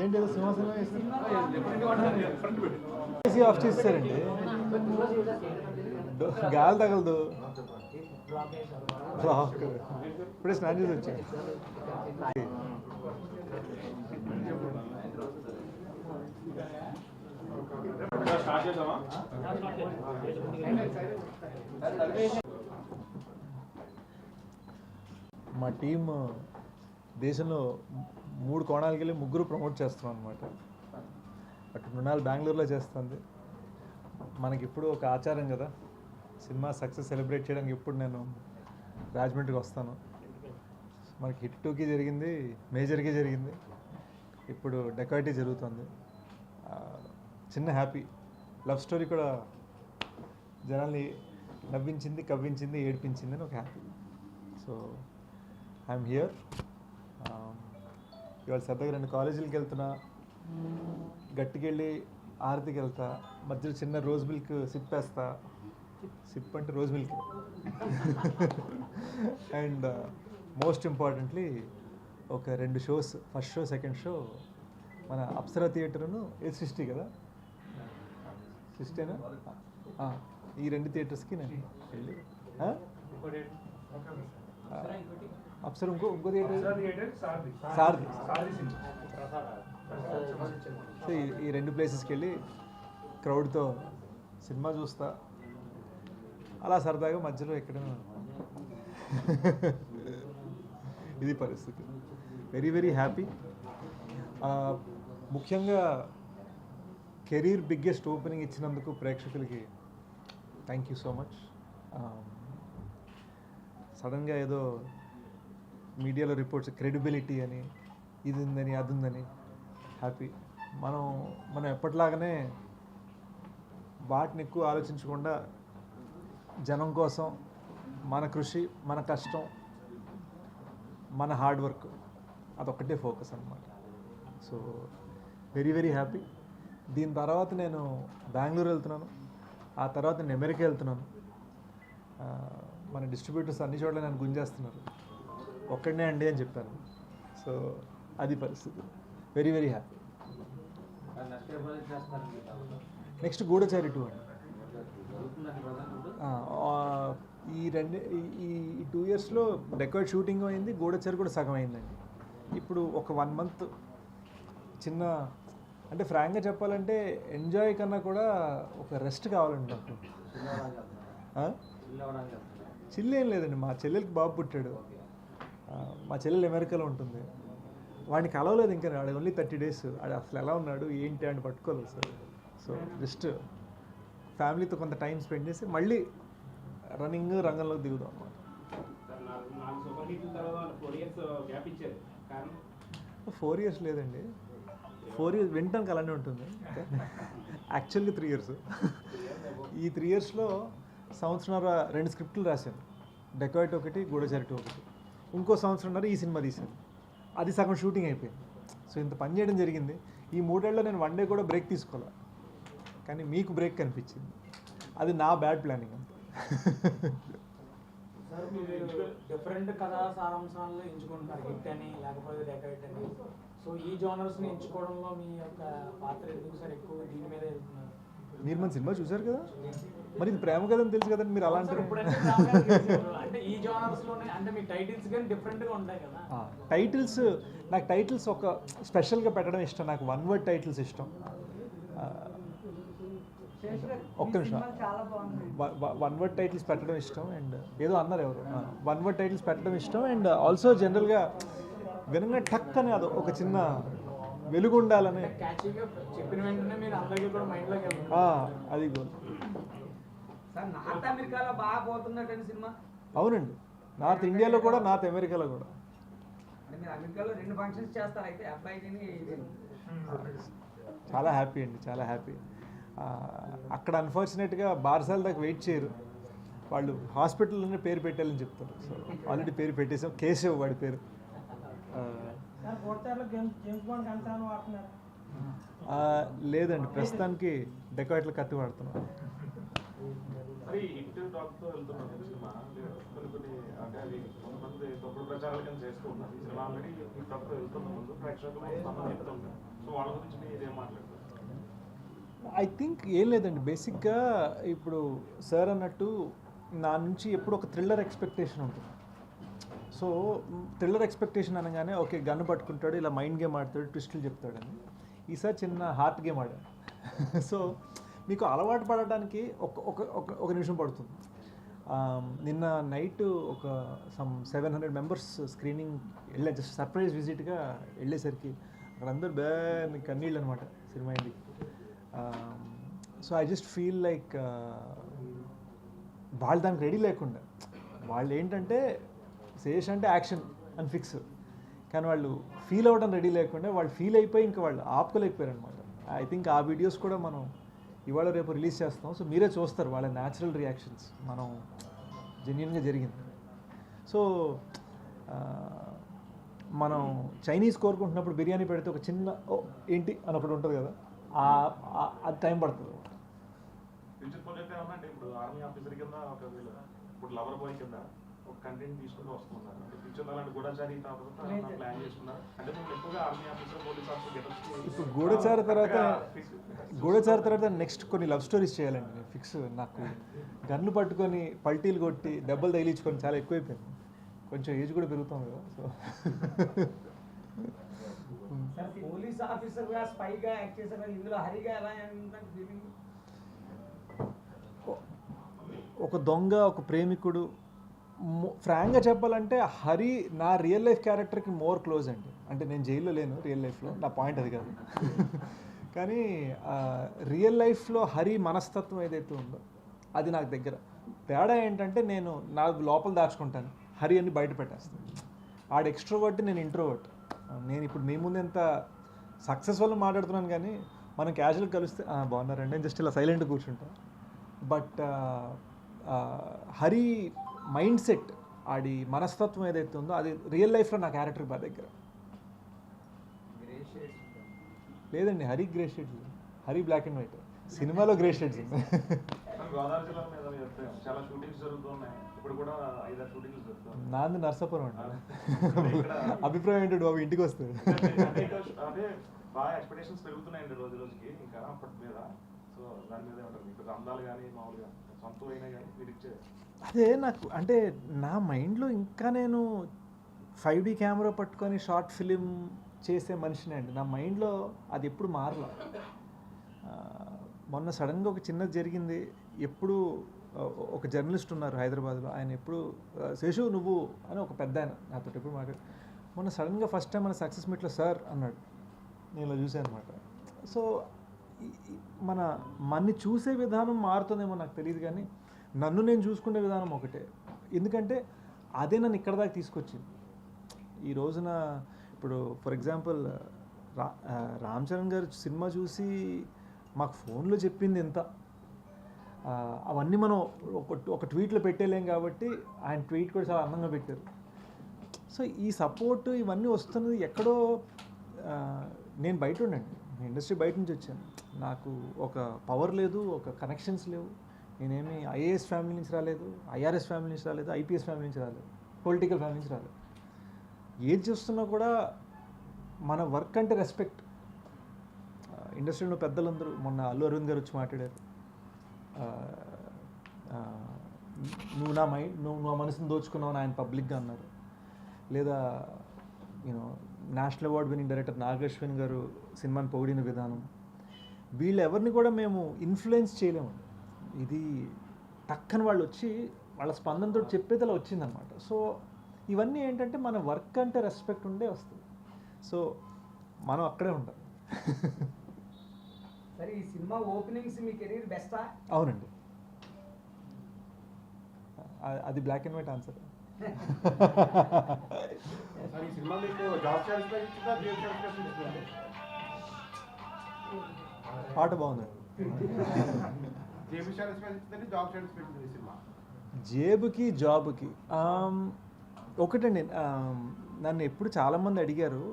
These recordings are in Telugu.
ఏంటి సింహాసనం ఏసీ ఆఫ్ చేస్తారండి, గాలి తగలదు. ఇప్పుడే స్నానం చేసి వచ్చాను. మా టీం దేశంలో 3 కోణాలకి వెళ్ళి 3 ప్రమోట్ చేస్తున్నాం అనమాట. అటు మృణాల్ బెంగళూరులో చేస్తుంది. మనకి ఇప్పుడు ఒక ఆచారం కదా, సినిమా సక్సెస్ సెలబ్రేట్ చేయడానికి ఇప్పుడు నేను రాజమండ్రికి వస్తాను. మనకి హిట్ 2కి జరిగింది, మేజర్కి జరిగింది, ఇప్పుడు డెకాయిటీ జరుగుతుంది. చిన్న హ్యాపీ లవ్ స్టోరీ కూడా జనాల్ని నవ్వించింది, కవ్వించింది, ఏడిపించింది అని ఒక హ్యాపీ. So I'm here. ఇవాళ సరదాగా 2 కాలేజీలకి వెళ్తున్నా, గట్టికి వెళ్ళి ఆరతికి వెళ్తా, మధ్యలో చిన్న రోజ్ మిల్క్ సిప్ వేస్తా. సిప్ అంటే rose milk. And most importantly ఒక 2 shows, first show second show మన అప్సరా థియేటర్ను సృష్టి కదా, సృష్టినా, ఈ 2 థియేటర్స్కి నేను వెళ్ళి అప్సరా ఇంకో థియేటర్ సారథి. సో ఈ 2 ప్లేసెస్కి వెళ్ళి క్రౌడ్తో సినిమా చూస్తా, అలా సరదాగా మధ్యలో ఎక్కడైనా. ఇది పరిస్థితి. Very very happy. ముఖ్యంగా కెరీర్ బిగ్గెస్ట్ ఓపెనింగ్ ఇచ్చినందుకు ప్రేక్షకులకి థ్యాంక్ యూ సో మచ్. సడన్గా ఏదో మీడియాలో రిపోర్ట్స్ క్రెడిబిలిటీ అని, ఇది ఉందని అది ఉందని, హ్యాపీ. మనం ఎప్పటిలాగానే వాటిని ఎక్కువ ఆలోచించకుండా జనం కోసం మన కృషి, మన కష్టం, మన హార్డ్ వర్క్, అదొక్కటే ఫోకస్ అన్నమాట. So very very happy. దీని తర్వాత నేను బెంగళూరు వెళ్తున్నాను, ఆ తర్వాత నేను అమెరికా వెళ్తున్నాను. మన డిస్ట్రిబ్యూటర్స్ అన్ని చోట్ల నన్ను గుంజేస్తున్నారు, ఒక్కడనే అండి అని చెప్పాను. సో అది పరిస్థితి. Very very happy. నెక్స్ట్ గూఢచారి 2 అండి. ఈ 2 ఇయర్స్లో డెకాయిట్ షూటింగ్ అయింది, గూఢచారి కూడా సగం అయిందండి. ఇప్పుడు ఒక 1 మంత్ చిన్న, అంటే ఫ్రాంక్గా చెప్పాలంటే ఎంజాయ్ కన్నా కూడా ఒక రెస్ట్ కావాలండి నాకు. చిల్లు ఏం లేదండి, మా చెల్లెలకి బాబు పుట్టాడు. మా చెల్లెలు అమెరికాలో ఉంటుంది. వాడిని కలవలేదు ఇంకా, వాడు ఓన్లీ 30 days. వాడు అసలు ఎలా ఉన్నాడు ఏంటి అని పట్టుకోలేదు సార్. సో జస్ట్ ఫ్యామిలీతో కొంత టైం స్పెండ్ చేసి మళ్ళీ రంగంలోకి దిగుదాం అన్నమాట. 4 years లేదండి, 4 years వింటానికి అలానే ఉంటుంది. యాక్చువల్గా 3 years. ఈ 3 yearsలో సంవత్సరంన్నర 2 స్క్రిప్ట్లు రాశాను. డెకాయిట్ ఒకటి, గూఢచారి 2 ఒకటి. ఇంకో సంవత్సరంన్నర ఈ సినిమా తీశాను, అది సగం షూటింగ్ అయిపోయింది. సో ఇంత పని చేయడం జరిగింది. ఈ 3 ఏళ్ళలో నేను 1 day కూడా బ్రేక్ తీసుకోవాలి, కానీ మీకు బ్రేక్ కనిపించింది. అది నా బ్యాడ్ ప్లానింగ్ అంతే. డిఫరెంట్ కథా సారాంశాలను ఎంచుకుంటున్నారు, హిట్ అని లేకపోతే డెకాయిట్ అని. సో ఈ జోనర్స్ని ఎంచుకోవడంలో మీ యొక్క పాత్ర ఎందుకు సార్ ఎక్కువ దీని మీద వెళ్తున్నారు? మీరు మన సినిమా చూసారు కదా, మరి ఇది ప్రేమ కథ అని తెలుసు కదండి, మీరు అలా అంటారు. అంటే ఈ జోనర్స్లోనే అంటే మీ టైటిల్స్ కానీ డిఫరెంట్గా ఉంటాయి కదా. టైటిల్స్, నాకు టైటిల్స్ ఒక స్పెషల్గా పెట్టడం ఇష్టం. నాకు 1 word టైటిల్స్ ఇష్టం. ఒక్క నిమిషం, 1 word టైటిల్స్ పెట్టడం ఇష్టం. అండ్ ఏదో అన్నారు ఎవరు, 1 word టైటిల్స్ పెట్టడం ఇష్టం. అండ్ ఆల్సో జనరల్గా వినగా టక్ అని అది ఒక చిన్న వెలుగు ఉండాలని, చెప్పిన వెంటనే మీరు అందరికీ కూడా మైండ్లోకి అది గోల్. నార్త్ అమెరికాలో బాగా పోతున్నట్టు సినిమా. అవునండి, నార్త్ ఇండియాలో కూడా, నార్త్ అమెరికాలో కూడా. మీరు అమెరికాలో 2 functions చేస్తారు అయితే, అబ్బాయిని. చాలా హ్యాపీ అండి, చాలా హ్యాపీ. అక్కడ అన్ఫార్చునేట్గా బార్సాల దాకా వెయిట్ చేయరు వాళ్ళు, హాస్పిటల్లోనే పేరు పెట్టాలని చెప్తారు. సో ఆల్రెడీ పేరు పెట్టేసాం, కేశవ్ వాడి పేరు. లేదండి, ప్రస్తుతానికి డెకాయిట్లో కత్తి వాడుతున్నాం. మరి ఇంటర్ టాక్తో వెళ్తున్నాం సినిమా, కొన్ని అంటే అవి కొంతమంది తప్పుడు ప్రచారాల కింద చేస్తూ ఉన్నారు. ఈ సినిమా ఆల్రెడీ ఈ తప్పు వెళ్తున్న ముందు ప్రేక్షకులు స్పందన చెప్తూ ఉంటారు. సో వాళ్ళ గురించి మీరు ఇదేం మాట్లాడతారు? ఐ థింక్ ఏం లేదండి, బేసిక్గా ఇప్పుడు సార్ అన్నట్టు నా నుంచి ఎప్పుడు ఒక థ్రిల్లర్ ఎక్స్పెక్టేషన్ ఉంటుంది. సో థ్రిల్లర్ ఎక్స్పెక్టేషన్ అనగానే ఓకే గన్ను పట్టుకుంటాడు, ఇలా మైండ్ గేమ్ ఆడతాడు, ట్విస్టులు చెప్తాడని. ఈసారి చిన్న హార్ట్ గేమ్ ఆడాడు. సో మీకు అలవాటు పడడానికి ఒక నిమిషం పడుతుంది. నిన్న నైట్ ఒక 700 మెంబర్స్ స్క్రీనింగ్ వెళ్ళా, జస్ట్ సర్ప్రైజ్ విజిట్గా వెళ్ళేసరికి అక్కడ అందరూ కన్నీళ్ళు అనమాట సినిమా అయింది. So I just feel like వాళ్ళు దానికి రెడీ లేకుండా, వాళ్ళు ఏంటంటే శేష్ అంటే యాక్షన్ అని ఫిక్స్, కానీ వాళ్ళు ఫీల్ అవ్వడం రెడీ లేకుండా వాళ్ళు ఫీల్ అయిపోయి ఇంకా వాళ్ళు ఆపుకోలేకపోయారు అనమాట. ఐ థింక్ ఆ వీడియోస్ కూడా మనం ఇవాళ రేపు రిలీజ్ చేస్తాం. సో మీరే చూస్తారు వాళ్ళ న్యాచురల్ రియాక్షన్స్, మనం జెన్యున్గా జరిగింది. సో మనం చైనీస్ కోరుకుంటున్నప్పుడు బిర్యానీ పెడితే ఒక చిన్న ఏంటి అన్నప్పుడు ఉంటుంది కదా, అది టైం పడుతుంది. అంటే ఇప్పుడు ఆర్మీ ఆఫీసర్ కింద ఒక ఇప్పుడు లవర్ బాయ్ కింద ఒక కంటెంట్ తీసుకుంటూ వస్తున్నారు. అంటే ఫ్యూచర్ అలాంటి గూఢచారి ప్లాన్ చేసుకున్నారు. అంటే మేము ఎక్కువగా army officer, police officer getups. ఇప్పుడు గూఢచారి తర్వాత నెక్స్ట్ కొన్ని లవ్ స్టోరీస్ చేయాలండి నేను ఫిక్స్. నాకు గన్ను పట్టుకొని పల్టీలు కొట్టి దెబ్బలు తగిలించుకొని చాలా ఎక్కువైపోయింది. కొంచెం ఏజ్ కూడా పెరుగుతాం కదా. సో పోలీస్ ఆఫీసర్గా స్పైగా యాక్ట్ చేశారు, ఇందులో హరిగా ఎలా ఉందంటే ఫీలింగ్? ఒక దొంగ, ఒక ప్రేమికుడు. ఫ్రాంక్గా చెప్పాలంటే హరి నా రియల్ లైఫ్ క్యారెక్టర్కి మోర్ క్లోజ్ అండి. అంటే నేను జైల్లో లేను రియల్ లైఫ్లో, నా పాయింట్ అది కాదు. కానీ రియల్ లైఫ్లో హరి మనస్తత్వం ఏదైతే ఉందో అది నాకు దగ్గర. తేడా ఏంటంటే నేను నాకు లోపల దాచుకుంటాను, హరి అని బయట పెట్టేస్తాను. ఆడు ఎక్స్ట్రోవర్ట్, నేను ఇంట్రోవర్ట్. నేను ఇప్పుడు మీ ముందు ఎంత సక్సెస్ఫుల్ మాట్లాడుతున్నాను, కానీ మనం క్యాజువల్గా కలిస్తే బాగున్నారండి నేను జస్ట్ ఇలా సైలెంట్గా కూర్చుంటాను. బట్ హరి మైండ్ సెట్, ఆడి మనస్తత్వం ఏదైతే ఉందో అది రియల్ లైఫ్లో నా క్యారెక్టర్ బాగా దగ్గర. లేదండి, Hari grey shades, Hari black and white. సినిమాలో గ్రే షేడ్స్ ఉంది. గోదావరి జిల్లా మీద చాలా షూటింగ్స్ జరుగుతున్నాయి. ఇప్పుడు కూడా 5-6 షూటింగ్స్ జరుగుతున్నాయి. నాది నర్సాపురం అండి. అభిప్రాయం ఏంటంటే బాబు ఇంటికి వస్తుంది. అంటే బాగా ఎక్స్పెక్టేషన్స్ పెరుగుతున్నాయండి రోజు రోజుకి ఇంకా అప్పటి మీద. సో దాని మీద ఉంటుంది ఇప్పుడు అందాలు కానీ మామూలుగా సొంతం అయినా కానీ మీరు ఇచ్చే అదే నాకు అంటే నా మైండ్లో ఇంకా నేను 5D కెమెరా పట్టుకొని షార్ట్ ఫిలిం చేసే మనిషిని అండి. నా మైండ్లో అది ఎప్పుడు మారలా. మొన్న సడన్గా ఒక చిన్నది జరిగింది. ఎప్పుడు ఒక జర్నలిస్ట్ ఉన్నారు హైదరాబాద్లో, ఆయన ఎప్పుడు శేషు నువ్వు అని ఒక పెద్ద ఆయన నాతో ఎప్పుడు మాట్లాడు. మొన్న సడన్గా ఫస్ట్ టైం మన సక్సెస్ మీట్లో సార్ అన్నాడు. నేను ఇలా చూసాను అనమాట. సో మన్ని చూసే విధానం మారుతుందేమో నాకు తెలియదు, కానీ నన్ను నేను చూసుకునే విధానం ఒకటే. ఎందుకంటే అదే నన్ను ఇక్కడ దాకా తీసుకొచ్చింది. ఈ రోజున ఇప్పుడు ఫర్ ఎగ్జాంపుల్ రామ్ చరణ్ గారు సినిమా చూసి మాకు ఫోన్లో చెప్పింది ఎంత, అవన్నీ మనం ఒక ట్వీట్లో పెట్టేలేం కాబట్టి ఆయన ట్వీట్ కూడా చాలా అందంగా పెట్టారు. సో ఈ సపోర్ట్ ఇవన్నీ వస్తున్నది ఎక్కడో. నేను బయట ఉండండి, నేను ఇండస్ట్రీ బయట నుంచి వచ్చాను. నాకు ఒక పవర్ లేదు, ఒక కనెక్షన్స్ లేవు. నేనేమి ఐఏఎస్ ఫ్యామిలీ నుంచి రాలేదు, ఐఆర్ఎస్ ఫ్యామిలీ నుంచి రాలేదు, ఐపీఎస్ ఫ్యామిలీ నుంచి రాలేదు, పొలిటికల్ ఫ్యామిలీ నుంచి రాలేదు. ఏది చూస్తున్నా కూడా మన వర్క్ అంటే రెస్పెక్ట్. ఇండస్ట్రీలో పెద్దలందరూ మొన్న అల్లు అరవింద్ గారు వచ్చి మాట్లాడారు, నువ్వు నా మనసుని దోచుకున్నావు అని ఆయన పబ్లిక్గా అన్నారు. లేదా national award winning director Nag Ashwin గారు సినిమాని పొగిడిన విధానం, వీళ్ళు ఎవరిని కూడా మేము ఇన్ఫ్లుయెన్స్ చేయలేము. ఇది టక్కన వాళ్ళు వచ్చి వాళ్ళ స్పందనతో చెప్పేది అలా వచ్చిందనమాట. సో ఇవన్నీ ఏంటంటే మన వర్క్ అంటే రెస్పెక్ట్ ఉండే వస్తుంది. సో మనం అక్కడే ఉంటాం. సరే, ఈ సినిమా ఓపెనింగ్స్ మీ కెరీర్ బెస్టా? అవునండి, అది బ్లాక్ అండ్ వైట్ ఆన్సర్. పాట బాగుందండి. జేబుకి జాబుకి ఒకటండి. నన్ను ఎప్పుడు చాలామంది అడిగారు.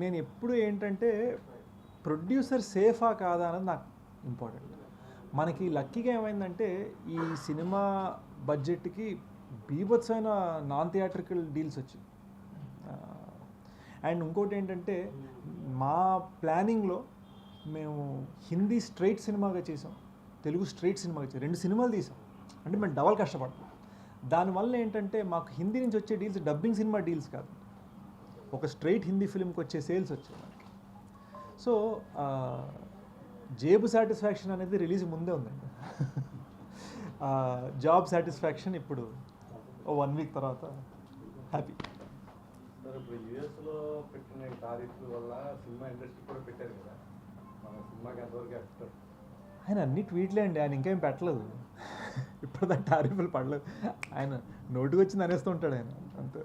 నేను ఎప్పుడు ఏంటంటే ప్రొడ్యూసర్ సేఫా కాదా అన్నది నాకు ఇంపార్టెంట్. మనకి లక్కీగా ఏమైందంటే ఈ సినిమా బడ్జెట్కి బీభత్సమైన నాన్ థియేట్రికల్ డీల్స్ వచ్చాయి. అండ్ ఇంకోటి ఏంటంటే మా ప్లానింగ్లో మేము హిందీ స్ట్రైట్ సినిమాగా చేసాం, తెలుగు స్ట్రైట్ సినిమాగా చేసాం, 2 సినిమాలు తీసాం. అంటే మేము డబల్ కష్టపడతాం. దానివల్ల ఏంటంటే మాకు హిందీ నుంచి వచ్చే డీల్స్ డబ్బింగ్ సినిమా డీల్స్ కాదు, ఒక స్ట్రైట్ హిందీ ఫిల్మ్కి వచ్చే సేల్స్ వచ్చాయి మనకి. సో జేబు సాటిస్ఫాక్షన్ అనేది రిలీజ్ ముందే ఉందండి. జాబ్ సాటిస్ఫాక్షన్ ఇప్పుడు 1 వీక్ తర్వాత హ్యాపీ. సార్ ఇప్పుడు యూఎస్లో పెట్టిన టారిఫ్ల వల్ల సినిమా ఇండస్ట్రీ కూడా పెట్టారు కదా, మన సినిమాకి ఎంతవరకు ఎఫెక్ట్? ఆయన అన్ని ట్వీట్లే అండి, ఆయన ఇంకేం పెట్టలేదు. ఇప్పుడు దాని టారిఫ్లు పడలేదు. ఆయన నోటికి వచ్చింది అనేస్తూ ఉంటాడు ఆయన అంతే.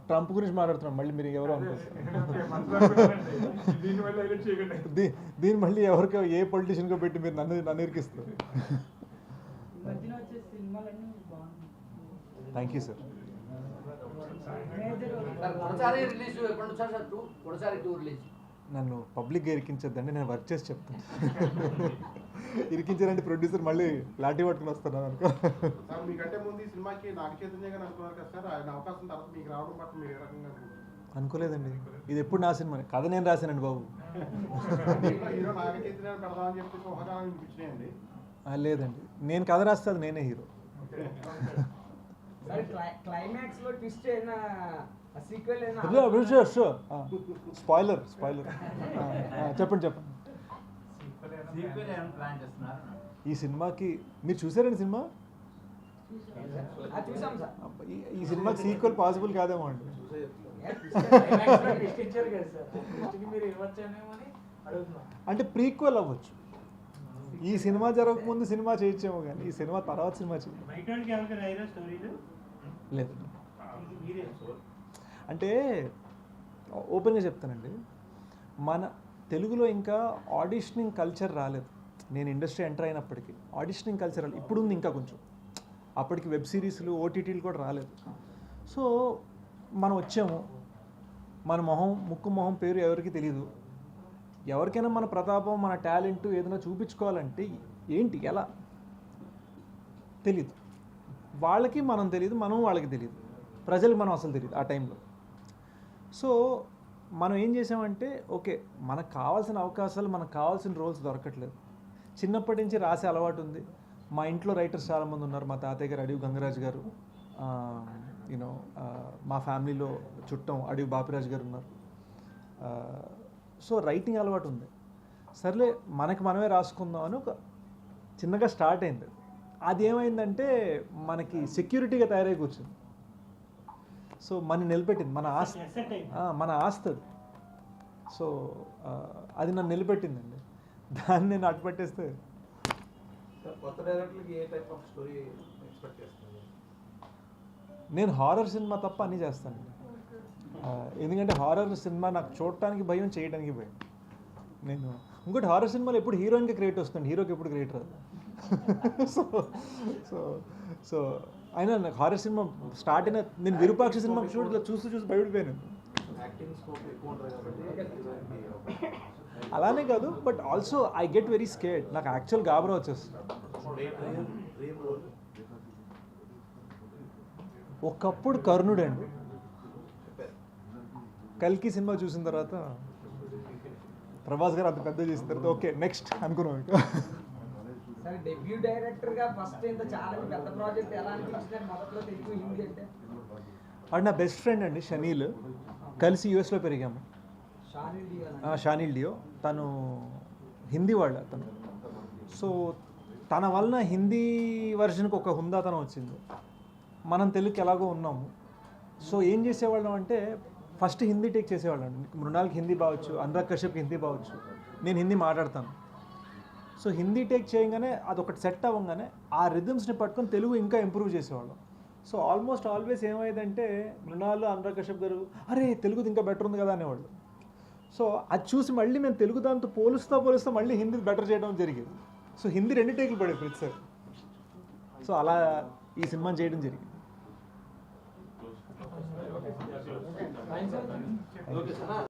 ట్రంప్ గురించి మాట్లాడుతున్నాం, మళ్ళీ మీరు ఎవరో అనుకోవచ్చు. దీన్ని మళ్ళీ ఎవరికో ఏ పొలిటీషియన్కో పెట్టి మీరు నన్ను ఇరికిస్తారు. Thank you sir. నన్ను పబ్లిక్గా ఇరికించద్దండి, నేను వర్క్ చేసి చెప్తాను. ఇరికించారంటే ప్రొడ్యూసర్ మళ్ళీ లాఠీ పట్టుకుని వస్తున్నాను అనుకో. సార్ మీకంటే ముందు ఈ సినిమాకి నాగ చైతన్య గారు అనుకున్నారు కదా సార్, ఆయన అవకాశం తర్వాత మీకు రావడం పట్ల మీరు ఏ రకంగా అనుకోలేదండి. ఇది ఎప్పుడు నా సినిమా, కథ నేను రాశానండి బాబు. హీరో నాగ చైతన్య పెడదామని చెప్పేసి ఊహాగానం వినిపించినాయండి. లేదండి, నేను కథ రాస్తే అది నేనే హీరో. క్లైమాక్స్ లో ట్విస్ట్ అయినా సీక్వెల్ అయినా స్పాయిలర్ చెప్పండి. ఈ సినిమాకి మీరు చూసారండి సినిమా? చూసాం సార్. ఈ సినిమాకి సీక్వెల్ పాసిబుల్ కాదేమో అండి. ట్విస్ట్ ఇచ్చారు కదా సార్, ట్విస్ట్కి మీరు ఇవ్వచ్చేమో అని అడుగుతున్నాం. అంటే ప్రీక్వెల్ అవ్వచ్చు. ఈ సినిమా జరగకముందు సినిమా చేయొచ్చేమో, కానీ ఈ సినిమా తర్వాత సినిమా చేయాలి లేదు. అంటే ఓపెన్గా చెప్తానండి, మన తెలుగులో ఇంకా ఆడిషనింగ్ కల్చర్ రాలేదు. నేను ఇండస్ట్రీ ఎంటర్ అయినప్పటికీ ఆడిషనింగ్ కల్చర్ రాలేదు. ఇప్పుడు ఉంది ఇంకా కొంచెం. అప్పటికి వెబ్ సిరీస్లు ఓటీటీలు కూడా రాలేదు. సో మనం వచ్చాము, మన ముక్కు మొహం పేరు ఎవరికి తెలియదు. ఎవరికైనా మన ప్రతాపం, మన టాలెంట్ ఏదైనా చూపించుకోవాలంటే ఏంటి, ఎలా తెలీదు. వాళ్ళకి మనం తెలియదు, మనం వాళ్ళకి తెలియదు, ప్రజలకు మనం అసలు తెలియదు ఆ టైంలో. సో మనం ఏం చేసామంటే, ఓకే మనకు కావాల్సిన అవకాశాలు, మనకు కావాల్సిన రోల్స్ దొరకట్లేదు. చిన్నప్పటి నుంచి రాసే అలవాటు ఉంది. మా ఇంట్లో రైటర్స్ చాలామంది ఉన్నారు. మా తాతయ్య గారు అడవి గంగరాజు గారు, యూనో మా ఫ్యామిలీలో చుట్టం అడవి బాపిరాజు గారు ఉన్నారు. సో రైటింగ్ అలవాటు ఉంది. సర్లే మనకి మనమే రాసుకుందాం అని ఒక చిన్నగా స్టార్ట్ అయింది. అది ఏమైందంటే మనకి సెక్యూరిటీగా తయారై కూర్చుంది. సో మన నిలబెట్టింది, మన ఆస్తి. సో అది నన్ను నిలబెట్టిందండి. దాన్ని నేను అడ్డుపట్టేస్తే. కొత్త డైరెక్టర్లకి ఏ టైప్ ఆఫ్ స్టోరీ ఎక్స్పెక్ట్ చేస్తున్నారు? నేను హారర్ సినిమా తప్ప అన్నీ చేస్తాను. ఎందుకంటే హారర్ సినిమా నాకు చూడటానికి భయం, చేయడానికి భయం. నేను ఇంకోటి హారర్ సినిమాలో ఎప్పుడు హీరోయిన్కి క్రియేట్ వస్తుంది, హీరోకి ఎప్పుడు క్రియేట్ రాదు. సో సో సో అయినా నాకు హారర్ సినిమా స్టార్ట్ అయిన, నేను విరూపాక్ష సినిమా చూస్తూ భయపడిపోయాను. యాక్టింగ్ స్కోప్ ఎక్కువ ఉంటుంది కాబట్టి అలానే కాదు, but also I get very scared. నాకు యాక్చువల్ గాబరా వచ్చేస్తుంది. ఒకప్పుడు కర్ణుడు అండి, కల్కి సినిమా చూసిన తర్వాత ప్రభాస్ గారు అంత పెద్ద చేసిన తర్వాత ఓకే నెక్స్ట్ అనుకున్నాం. సరే డెబ్యూ డైరెక్టర్ గా ఫస్ట్ ఇంత చాలా పెద్ద ప్రాజెక్ట్ ఎలా అనిపించింది మొదట్లో తెలుగు హిందీ అంటే? వాడు నా బెస్ట్ ఫ్రెండ్ అండి, షనీల్. కలిసి యూఎస్లో పెరిగాము. షానిల్ డియో, తను హిందీ వాళ్ళు అతను. సో తన వలన హిందీ వర్షన్కి ఒక హుందాతనం వచ్చింది. మనం తెలుగుకి ఎలాగో ఉన్నాము. సో ఏం చేసేవాళ్ళం అంటే ఫస్ట్ హిందీ టేక్ చేసేవాళ్ళం. మృణాల్కి హిందీ బావచ్చు, అనురాగ్ కశ్యప్కి హిందీ బావచ్చు, నేను హిందీ మాట్లాడతాను. సో హిందీ టేక్ చేయగానే అదొకటి సెట్ అవ్వగానే ఆ రిథమ్స్ని పట్టుకొని తెలుగు ఇంకా ఇంప్రూవ్ చేసేవాళ్ళం. సో ఆల్మోస్ట్ ఆల్వేస్ ఏమైందంటే మృణాల్, అనురాగ్ కశ్యప్ గారు అరే తెలుగుది ఇంకా బెటర్ ఉంది కదా అనేవాళ్ళు. సో అది చూసి మళ్ళీ మేము తెలుగు దాంతో పోలుస్తా మళ్ళీ హిందీ బెటర్ చేయడం జరిగింది. సో హిందీ 2 టేకులు పడేది ప్రతిసారి. సో అలా ఈ సినిమా చేయడం జరిగింది. Okay sir.